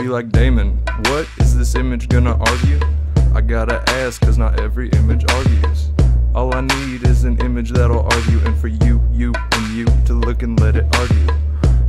be like Damon. What is this image gonna argue? I gotta ask, cause not every image argues. All I need is an image that'll argue, and for you, and you to look and let it argue.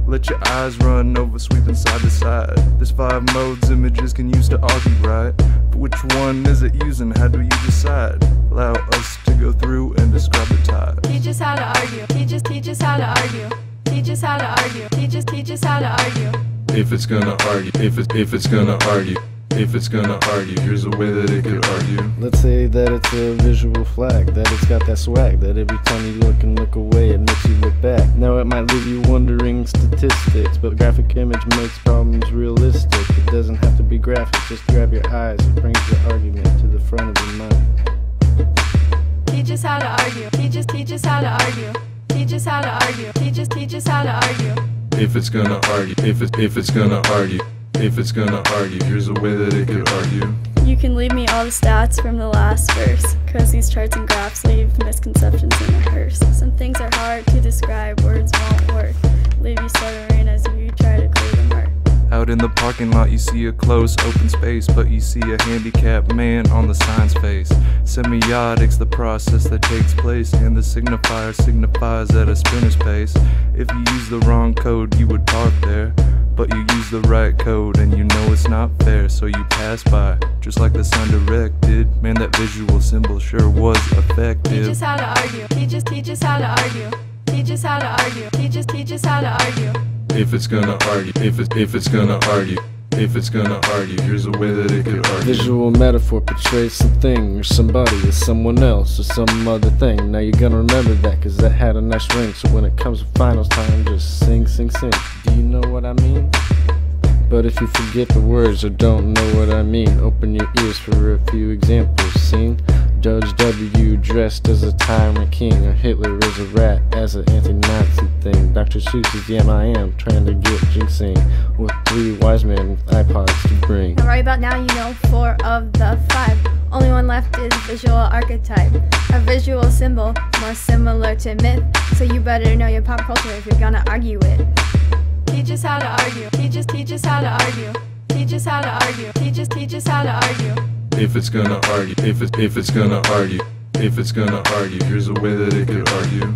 Let your eyes run over, sweeping side to side. There's 5 modes images can use to argue, right? But which one is it using? How do you decide? Allow us to go through and describe the tide. Teach us how to argue. Teach us how to argue. Teach us how to argue. Teach us how to argue. If it's gonna argue, if it's gonna argue, if it's gonna argue, here's a way that it could argue. Let's say that it's a visual flag, that it's got that swag, that every time you look and look away it makes you look back. Now it might leave you wondering statistics, but graphic image makes problems realistic. It doesn't have to be graphic, just grab your eyes. It brings the argument to the front of your mind. Teach us how to argue. Teach us how to argue. Teach us how to argue. Teach us how to argue. If it's gonna argue, if it's gonna argue, if it's gonna argue, here's a way that it could argue. You can leave me all the stats from the last verse, cause these charts and graphs leave misconceptions in a hearse. Some things are hard to describe, words won't work. Leave you stuttering as you try to clear the mark. Out in the parking lot you see a close open space, but you see a handicapped man on the sign's face. Semiotic's the process that takes place, and the signifier signifies at a sprinter's pace. If you use the wrong code you would park there, but you use the right code and you know it's not fair, so you pass by, just like the sign directed. Man, that visual symbol sure was effective. Teach us how to argue. Teach us how to argue. Teach us how to argue. Teach us how to argue. If it's gonna argue, if it's gonna argue, if it's gonna argue, here's a way that it could argue. Visual metaphor portrays something or somebody as someone else or some other thing. Now you're gonna remember that, cause that had a nice ring. So when it comes to finals time, just sing, sing, sing. Do you know what I mean? But if you forget the words or don't know what I mean, open your ears for a few examples. Seen Judge W dressed as a tyrant king, or Hitler is a rat as an anti-Nazi thing. Dr. Seuss is Yam I Am, trying to get jinxing with 3 wise men with iPods to bring. And right about now you know 4 of the 5. Only one left is visual archetype, a visual symbol more similar to myth. So you better know your pop culture if you're gonna argue it. Teach us how to argue. Teach us how to argue. Teach us how to argue. Teach us how to argue. If it's gonna argue, if it's gonna argue, if it's gonna argue, here's a way that it could argue.